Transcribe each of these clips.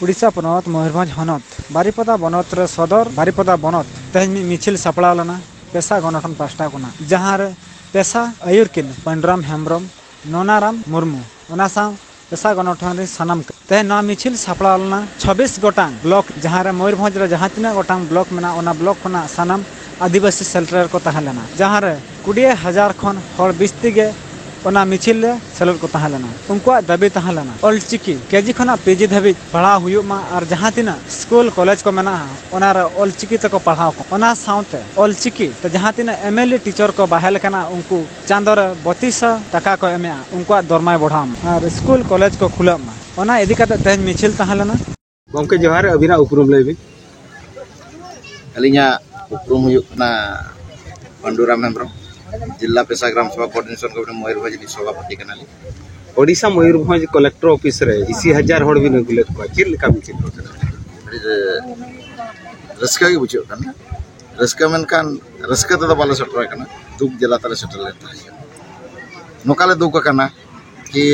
उड़ीसा पनत मयूरभंज हनत बारिपदा बनत रे सदर बारिपदा बनत तेहन मिছিল सापड़ा लेना पेशा गणठन पास्टा कोना जहां रे पेशा आयुर किन पंडराम हेम्ब्रम नोनाराम मुर्मू ओना साव पेशा गणठन रे सनम तेहन ना मिছিল सापड़ा लेना 26 गोटांग ब्लॉक जहां रे मयूरभंज रे जहां तिना गोटांग ब्लॉक मेना ओना ब्लॉक कोना सनम आदिवासी सेल्टर को तहा लेना जहां रे 20,000 खन हर बिस्ती गे ओना मिছিল ले सेलर को तहा लेना उनका दाबी तहा लेना ऑलचिकी केजी खना पीजी धाबी पढ़ा हुयुमा और जहां तिना स्कूल कॉलेज को मेना ओना रे ऑलचिकी तक पढ़ाओ ओना साउते ऑलचिकी तो जहां तिना एमएलए टीचर को बहाल कना उनको चांदर 3200 टाका को एमे उनका दरमाय बढ़ाम और स्कूल कॉलेज को खुलामा ओना इदी कते तेज मिছিল तहा लेना गमके जोहार अबिना उपरुम लेबी अलिया उपरुम हुयुकना पंडुराम हेम्ब्रम जिला पेशा ग्राम सभा कोऑर्डिनेशन कमिटी मयूरभंज सभापति कनाली ओडिशा मयूरभंज कलेक्टर ऑफिस रे 80,000 हड़ बिन गुलेत को चिल लेका मिছিল रस्का के बुझो कना रस्का मेनकान रस्का तो बाले सटर कना दुख जिला तले सटर लेता है नोकाले दुख कना कि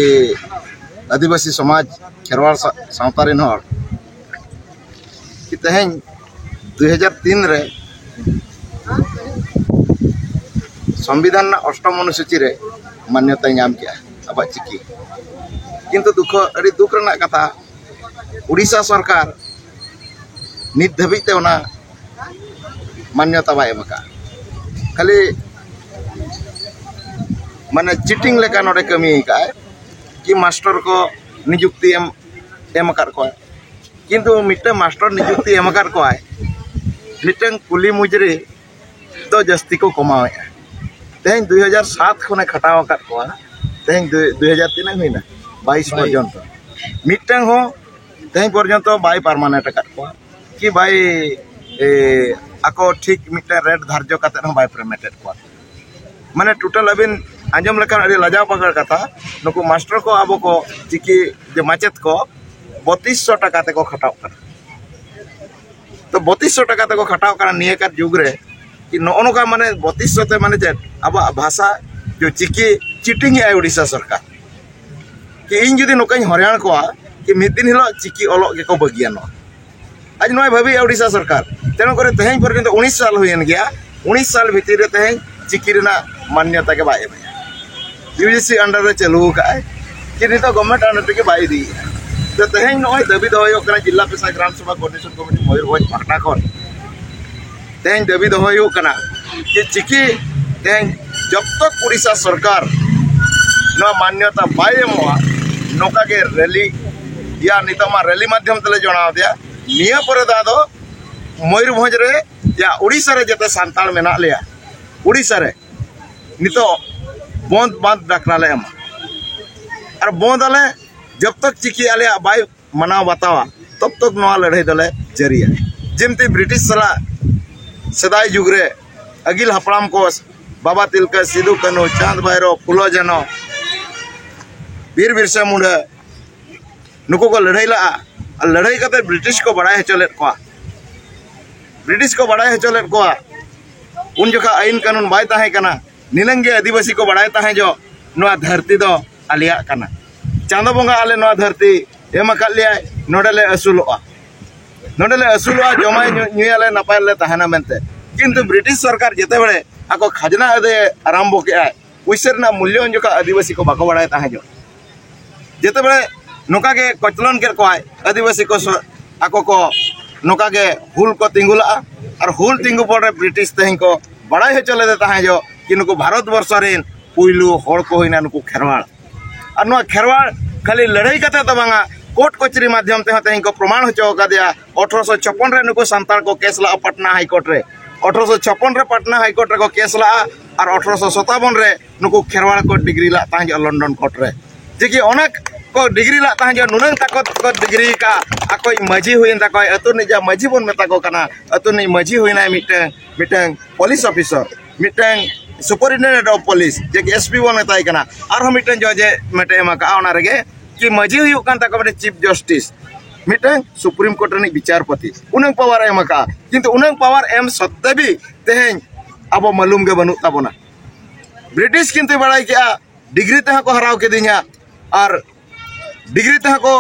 आदिवासी समाज खेरवाड़ सावतारिन हड़ कि तेहन 2003 रे संविधान अष्टम अनुसूची रे मान्यता नाम किया अब चिकी किंतु दुख रना कथा उड़ीसा सरकार नित धाबिते ओना मान्यता बाय एमका खाली माने चिटिंग लेका नोडे कमी का कि मास्टर को नियुक्ति एम कर को किंतु मिटे मास्टर नियुक्ति एम कर को मिटे कुली मुजरी तो जस्ती को कमावे तेहन 2007 खने खटाव कर को तेहन 2003 होइना 22 पर्यंत मिटन हो तेहन पर्यंत बाय परमानेंट कर को कि बाय आको ठीक मिटे रेट धार्य काते हो बाय पेमेंटेड को माने टोटल अबिन आंजम लेकर अड़ी लजाव पकड़ कथा नुकु मास्टर को अब को चिकी जे माचेत को 3200 टाका ते को खटाव कर तो 3200 टाका ते को खटाव कर नियकर जुग रे कि नोका माने 3200 ते माने चेत अब भाषा जो चिकी चिटिंग है उड़ीसा सरकार कि इन जुदी नोकाई हरियाण को कि मिद दिन हिलो चिकी ओलो के को बगियान आज नय भाबी उड़ीसा सरकार तेनो करे तेहन पर्यंत 19 साल होयन गया 19 साल भीतर रे तेहन चिकी रेना मान्यता के बाय यूजीसी अंडर रे चलू का कि नितो गवर्नमेंट अंडर के बाय दी तो तेहन नय दाबी दो कना जिला पेशा ग्राम सभा कोऑर्डिनेशन कमिटी मयूरभंज पाटा खन तेहन दाबी दो कना कि चिकी तेहन जब तक उड़ीसा सरकार न मान्यता बाय एमवा नोका के रैली या नितमा रैली माध्यम तले जणाव दिया निया पर दादो मयूरभंज रे या उड़ीसा रे जते सांताल मेना लिया उड़ीसा रे नितो बंद बंद डाकना ले एम और बंद आले जब तक चिकी आले बाय मनाव बतावा तब तक नवा लड़ाई दले जरिया जेमती ब्रिटिश सला सदाय जुग रे अगिल हपड़ाम को बाबा तिलका सिदू कानू चांद भैरव फुलो जनो वीर बिरसा मुंडा नुको को लड़ाई ला लड़ाई करते ब्रिटिश को बड़ाई हचलेत को ब्रिटिश को बड़ाई हचलेत को उन जगह आईन कानून बाय ताहे कना निनंगे आदिवासी को बड़ाई ताहे जो नवा धरती दो आलिया कना चांदो बंगा आले नवा धरती एम कालिया नोडले असुलोआ जमाय न्यूयाले नपायले ताहना मेनते किंतु ब्रिटिश सरकार जेते बड़े आको खजना अदे आरंभ के पैसा मूल्य उन जगह आदिवासी को बाको बड़ाई ताहे जो जेते बड़े नोका के कचलन के को आदिवासी को आको को नोका के हुल को तिंगुला और हुल तिंगु पर ब्रिटिश तेहन को बड़ाई चले देता है जो कि नुको भारत वर्ष रेन पुइलू हड़ को होइना नुको खेरवाड़ और नुआ खेरवाड़ खाली लड़ाई कते तो बांगा कोर्ट कचरी माध्यम ते तेहन को प्रमाण होचो का दिया 1856 रे नुको सांताल को केस ला पटना हाई कोर्ट रे 1856 रे पटना हाई कोर्ट रे को केस ला और 1857 रे नुको खेरवाड़ को डिग्री ला ताहे जो लंदन कोर्ट रे जे कि अनेक को डिग्री ला ताहे जो नुनंग ताको को डिग्री का आको मजी हुइन ताको अतु निजा मजी बोन मेता को कना अतु नि मजी हुइना मिटन पुलिस ऑफिसर मिटन सुपरिटेंडेंट ऑफ पुलिस जे कि एसपी बोन मेताई कना और हम मिटन जो जे मेटे एमा का ओना रेगे कि मजी हुइ कान ताको मेटे चीफ जस्टिस मिटन सुप्रीम कोर्ट रे विचारपति उनंग पावर एम का किंतु उनंग पावर एम सत्ते भी तेहन अब मालूम के बनु ताबोना ब्रिटिश किंतु बड़ाई के डिग्री ते को हराव के दिया और डिग्री ते को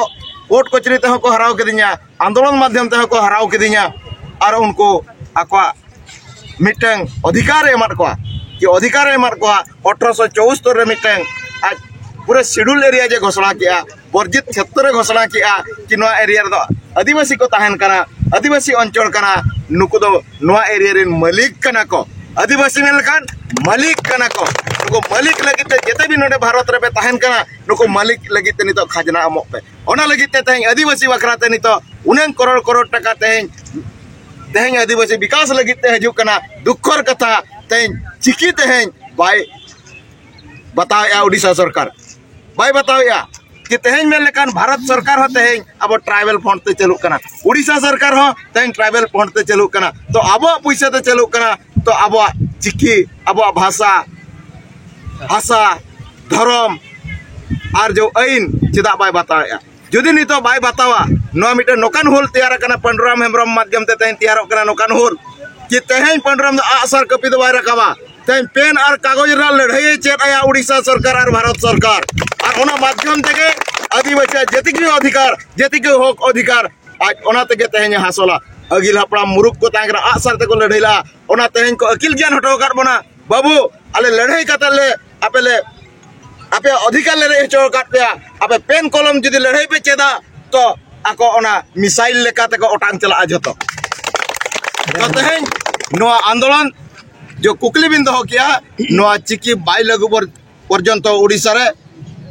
कोर्ट कचरी तेह को हराव किदिया आंदोलन माध्यम तेह को हराव किदिया और उनको आकवा मिटंग अधिकार एमत को कि अधिकार एमत को 1874 रे मिटंग आज पूरे शेड्यूल एरिया जे घोषणा किया वर्जित क्षेत्र रे घोषणा किया कि नवा एरिया दो आदिवासी को तहन कना आदिवासी अंचल कना नुको दो नवा एरिया रे मालिक कना को आदिवासी मेलकान मालिक कना को नुको मालिक लगी ते जेते भी नोडे भारत रे पे तहन कना नुको मालिक लगी ते नितो खजना अमोक पे ओना लगी ते तहन आदिवासी वखरा ते नितो 19 करोड़ टका तहन आदिवासी विकास लगी ते हजू कना दुखर कथा तहन चिकी तहन बाय बताया उड़ीसा सरकार बाय बताया कि तहन में लेकिन भारत सरकार हो तहन अब ट्राइबल फंड ते चलू कना उड़ीसा सरकार हो तहन ट्राइबल फंड ते चलू कना तो अब पैसा ते चलू कना तो अब चिकी अब भाषा धर्म और जो आईन चेदा बाय बताया जुदी नितो बाय बतावा नो मिटे नोकान होल तैयार कना पंडराम हेम्ब्रम माध्यम ते तहन तैयार कना नोकान होल कि तहन पंडराम आसर कपी दो बाय रकावा तहन पेन और कागज रा लड़ाई चेत आया उड़ीसा सरकार और भारत सरकार और ओना माध्यम तेगे आदिवासी जेतिके अधिकार जेतिके हक अधिकार आज ओना तेगे तहन हासला अगिल हपड़ा मुरुक को तांगरा आसर ते को लड़ाईला ओना तहन को अकिल ज्ञान हटो कर बना बाबू आले लड़ाई कतले आपे अधिकार ले रहे चो काट पे आपे पेन कलम जदी लड़ाई पे चेदा तो आको ओना मिसाइल लेका ते को ओटांग चला जतो तो तहन नोआ आंदोलन जो कुकली बिन दो किया नोआ चिकी बाय लगु पर्यंत उड़ीसा रे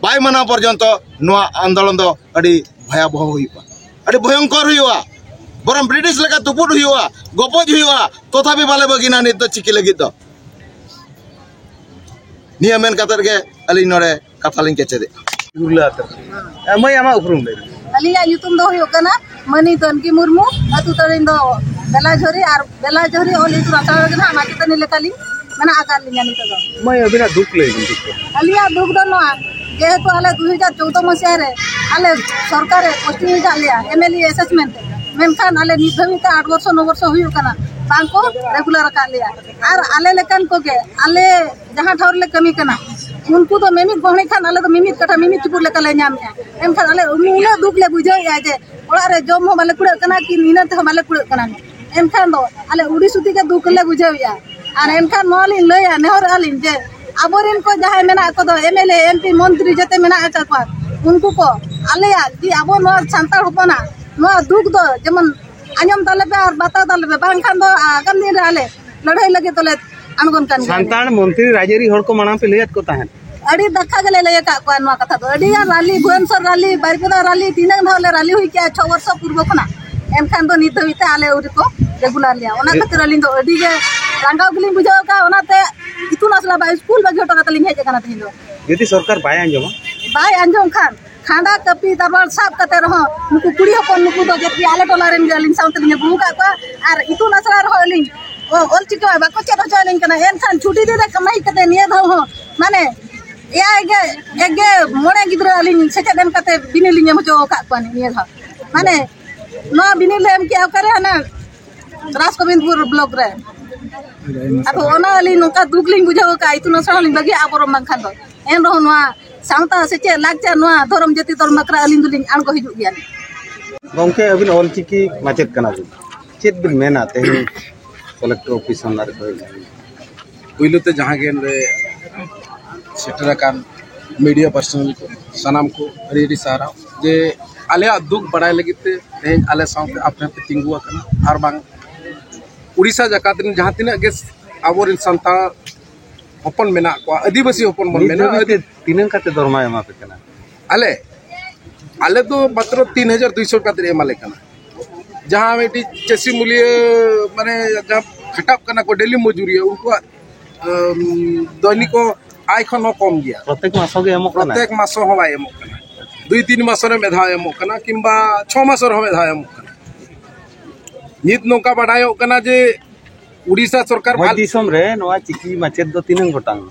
बाय मना पर्यंत नोआ आंदोलन दो अड़ी भयावह हुईपा अड़ी भयंकर हुआ बरम ब्रिटिश लेका तुपुट हुआ गपज हुआ तथापि बाले बगिना नित दो चिकी लगी दो निया मेन कतर के अली नोरे कथा लिंग केचे दे गुरला मैं आमा उपरुम ले अलिया युतुम दो हुयो कना मनी तनकी मुर्मू अतु तरिन दो बेला झोरी ओल इतु रासा गना माकी तने लेकाली मना आकार लिया नि तो मैं अबिना दुख ले अलिया दुख दो नवा जेहेतु आले 2014 मसिया रे आले सरकार पोस्टिंग जालिया एमएलए असेसमेंट मेनखान आले निधमित 8 वर्ष 9 वर्ष हुयो कना बांको रेगुलर का लिया और आले लेकन को के आले जहां ठौर ले कमी कना उनको तो मिमित गहणी खान आले तो मिमित कथा मिमित चुपुर लेका ले नाम एम खान आले उन्हें दुख ले बुझे या जे ओड़ा रे जम हो माले कुड़े कना कि नीना ते माले कुड़े कना एम खान दो आले उड़ी सुती के दुख ले बुझे या और एम खान मोली लया नेहर आलिन जे आबोरिन को जहां मेना को दो एमएलए एमपी मंत्री जते मेना आचा को उनको को आले कि आबो नो संताल होपना नो दुख दो जेमन आजम ताले पे और बाता ताले पे बांग खान दो आगम दिन आले लड़ाई लगे तले अनगन कान संतान मंत्री राजेरी हर को माना पे लेत को ताहन अड़ी दखा गले ले का को नो कथा तो अड़ी rally Bhubaneswar rally Baripada rally तीन धावले रैली हुई के 6 वर्ष पूर्व खना एम खान दो नित होइते आले उरी को रेगुलर लिया ओना खातिर अलिन दो अड़ी के रंगाव गलिन बुझाव का ओनाते इतुन असला बा स्कूल बगे टका तलिन हे जगना थिन दो यदि सरकार बाय अंजम खान खांडा कपी दरबार साफ कते रहो नुकु कुड़ी हपन नुकु दो जेती आले टोलारेन गलिन साउतलिन बुहु का और इतुन असला रहो अलिन ओ ओल चिको बाको चेतो चलिन कना एन खान छुट्टी दे कमाई कते निये दो हो माने या एगे मोड़े गिद्रा अलिन सेचे देन कते बिनेलिन मजो का पानी निये धा माने नो बिनेलेम के करे ना राजगोविंदपुर ब्लॉक रे अब ओना अलिन नोका दुगलिन बुझाव का इतुन असला अलिन बगे आबोरम मांखान दो एन रहो नोआ सावता सेचे लागचा नोआ धरम जति तोर मकरा अलिन दुलिन आन को हिजु गया गंके अबिन ऑल चिकी माचेत कना चेत बिन मेना ते कलेक्टर ऑफिस अंदर को पुइलो ते जहां गेन रे सेटरा कान मीडिया पर्सनल को सनाम को रेडी सारा जे आले दुख बढ़ाई लगी ते आले साउते अपने पे तिंगुआ कना आर बांग उड़ीसा जकात जहां तिना के आबोरिन संता हपन मेना को आदिवासी हपन बन मेना तीन काते दरमा एमा पे कना आले तो मात्र 3200 काते एमाले कना जहां बेटी चसी मूल्य माने जहां खटाप कना को डेली मजूरी है उनको दैनिक आय खन कम गया प्रत्येक मासो के एमो कना प्रत्येक मासो हो एमो कना 2-3 मासो रे मेधा एमो कना किंबा 6 मासो रे मेधा एमो कना नित नोका बढ़ायो कना जे उड़ीसा सरकार मध्य दिसम रे नोआ चिकी माचेत दो तीन गोटांग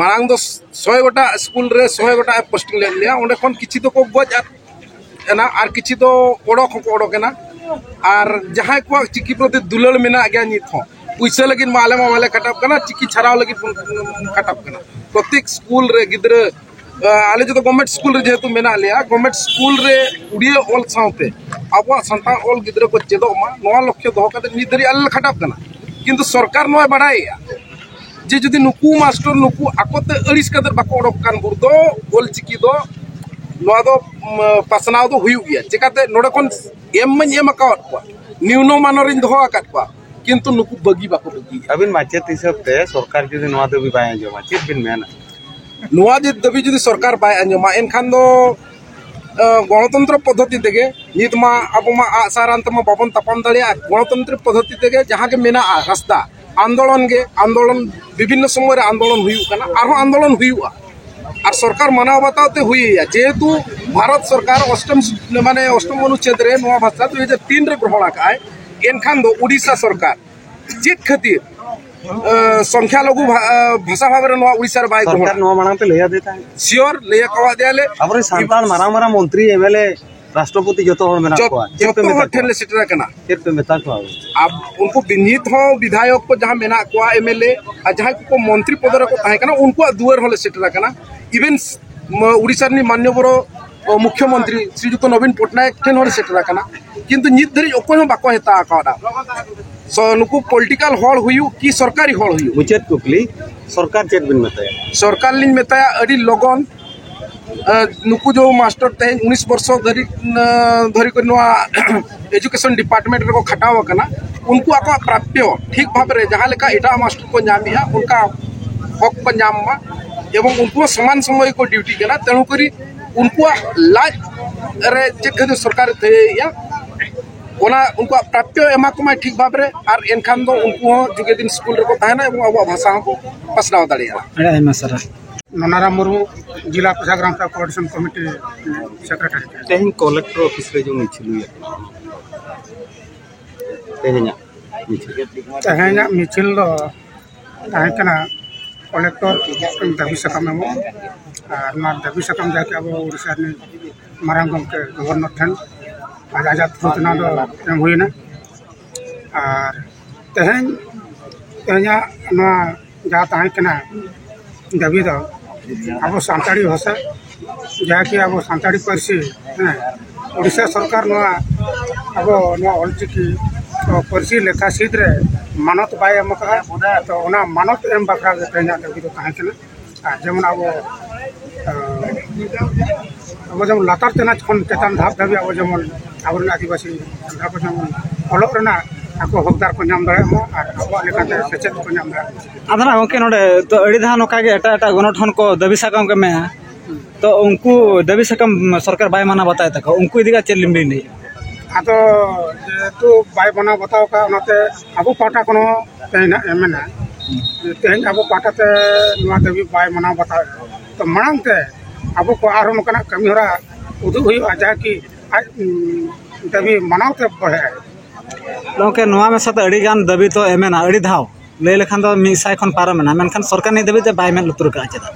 मांग दो 100 गोटा स्कूल रे 100 गोटा पोस्टिंग ले लिया ओंडे खन किछि तो को गज एना आर किछि तो ओडक को ओडक एना आर जहां को चिकी प्रति दुलल मेना गया नित हो पैसा लगी माले खटाप कना चिकी छराव लगी खटाप कना प्रत्येक स्कूल रे गिद्र आले जो गवर्नमेंट स्कूल रे जेहेतु मेना लिया गवर्नमेंट स्कूल रे उड़िया ऑल साउते अब संतान ऑल गिद्र को चेदो मा नवा लक्ष्य दो कते नि धरी आले खटाप कना किंतु सरकार नय बाडाया जे जदि नुकु मास्टर नुकु आकोते अड़िस कदर बाको ओडक कान बुरदो ऑल चिकी दो नवा दो पासनाव दो हुयु गया चिकाते नोडे कोन एम अकाउंट को न्यूनो मानरिन दो आकात को किंतु नुकु बगी बाको बगी अबिन माचेत हिसाब ते सरकार जदि नवा दबी बाय जो माचेत बिन मेना नवा जे दबी जदि सरकार बाय अंजमा एनखान दो गणतंत्र पद्धति तेगे नित मा अब मा आसारांत मा बाबन तापाम दलिया गणतंत्र पद्धति तेगे जहां के मेना रास्ता आंदोलन विभिन्न समय रे आंदोलन हुयु कना आरो आंदोलन हुयुआ और सरकार मानव बताते हुई जेहेतु भारत सरकार अष्टम अनुच्छेद रे नवा भाषा 2003 रे ग्रहण आकाय एनखान दो उड़ीसा सरकार चेक खातिर संख्या लघु भाषा भाव रे नवा उड़ीसा रे बाय सरकार नवा मानते लेया देता है श्योर लेया कवा देले अब संतान मारा मंत्री एमएलए राष्ट्रपति जो तो मेना को जो तो ठेले सिटरा कना चेत पे मेता को अब उनको विनीत हो विधायक को जहां मेना को एमएलए आ जहां को मंत्री पद रे को ताहे कना उनको दुआर होले सिटरा कना इवन उड़ीसा नि मान्यवर मुख्यमंत्री श्रीजुत नवीन पटनायक ठेन होले सिटरा कना किंतु नित धरी ओको बाको हेता आकाडा सो नुकु पॉलिटिकल हॉल हुयु कि सरकारी हॉल हुयु मुचेत कुकली सरकार चेत बिन मेताया सरकार लिन मेताया अडी लगन नुकु जो मास्टर तेन 19 वर्ष धरी एजुकेशन डिपार्टमेंट रे को खटाव कना उनको आको प्राप्य ठीक भाव रे जहां लेका एटा मास्टर को नामिया उनका हक को नाममा एवं उनको समान समय को ड्यूटी कना तेणु करी उनको लाज रे जे सरकार थे या ओना उनको प्राप्य एमा को ठीक भाव रे आर एनखान दो उनको जुगे दिन स्कूल रे को ताहेना एवं अब भाषा को पसनाव दालिया एमा सर नोनाराम मुर्मू जिला प्रशाग्राम कोऑर्डिनेशन कमिटी सेक्रेटरी तेहन कलेक्टर ऑफिस रे जो मिछिलु तेहना मिछिल दो ताहेकना कलेक्टर दाबी सकम एमो आर ना दाबी सकम जाके अब उड़ीसा ने मारांग के गवर्नर ठन आज आजाद सूचना दो एम हुइना आर तेहना ना जा ताहेकना दाबी दो अब सानताड़ी भाषा जहाँकि अब सानताड़ी पार्सी ओडिशा सरकार नवा अब नवा ऑलचिकी पार्सी लेखा सीट रे मानत बाय एम का तो ओना मानत एम बखरा तेना दाबी दो ताहे कना जेमन अब जब लातार तेना खन चेतान धाप दाबी अब जेमन अब आदिवासी आंध्र को जेमन अलग रेना आको हकदार को नाम दाड़े मो आर अब लेकाते सेचेत को नाम दाड़े आधना ओके नोडे तो अड़ी धा नोका के एटा गणठन को दबी सकम के में तो उनको दबी सकम सरकार बाय माना बताए तक उनको इदिका चेलिमबी नहीं आतो जेतु बाय बना बताओ का ओनाते अब पाटा कोनो तेना एमना तेन अब पाटा ते नवा दबी बाय मना बताओ तो मांग ते अब को आरो नकना कमी होरा उदु हुई आजा की दबी मनावते बहे लोके नवा में साथ अड़ी गान दबी तो एमेना अड़ी धाव ले लेखान तो मिसाय खन पारमेना मेनखान सरकार नहीं दबी ते बाय में लुतुर का चेदा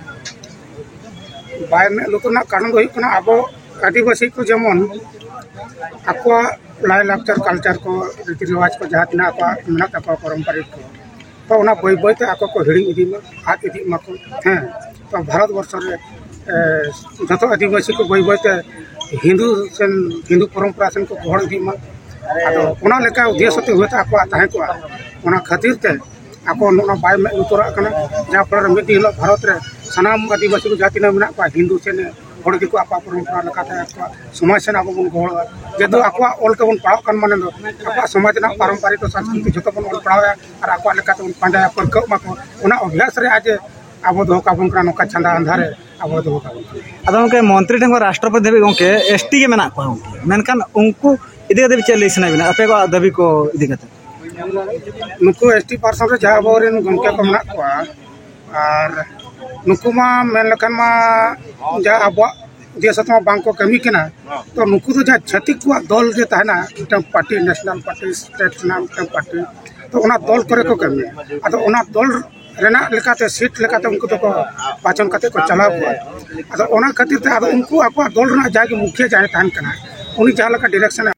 बाय में लुतुर ना कारण दो हुई अब आदिवासी को जेमन आको लाय लाक्चर कल्चर को रीति रिवाज को जहाँ तिना आको मेना तको पारंपरिक को तो उना बय बय ते आको को हिड़ी इदी में हाथ इदी मको हैं तो भारत वर्ष रे जतो आदिवासी को बय बय ते हिंदू परंपरा सेन को गहड़ इदी में आदो ओना लेका उद्देश्य ते होता आको ताहे को ओना खातिर ते आको नोना बाय में उतरा कना जहाँ पर मिद हिलो भारत रे सनाम आदिवासी को जाति ना को हिंदू सेन हड़ को आपा परंपरा लेकाते समाज सेन आबो बन गहड़ जेदो आको ऑल के बन पढ़ाव कन माने दो आपा समाज ना पारंपरिक संस्कृति जतो बन ऑल पढ़ाव और आको लेकाते बन पांडा पर क माको ओना अभ्यास रे आज आबो दो का बन करा नोका छंदा अंधारे आबो दो का अदम के मंत्री ठंग राष्ट्रपति देबी गोके एसटी के मेना को मेनखान उनको इदी कते चले इसना बिना अपे को दबी को इदी कते नुकु एसटी पर्सन रे जहां बोरेन गमके को मना को और नुकु मा मेन लखन मा जा अब देशमा बांको कमी केना तो नुकु तो जा छतिक को दल जे ताना पार्टी नेशनल पार्टी स्टेट नाम पार्टी तो ओना दल करे को कमी अतो ओना दल रेना लेकाते सीट लेकाते उनको तो पाचन कते को चलाव को अतो ओना खातिर ते अतो उनको आपा दल रेना जाके मुखिया जाय तान कना उनी जहां लका डायरेक्शन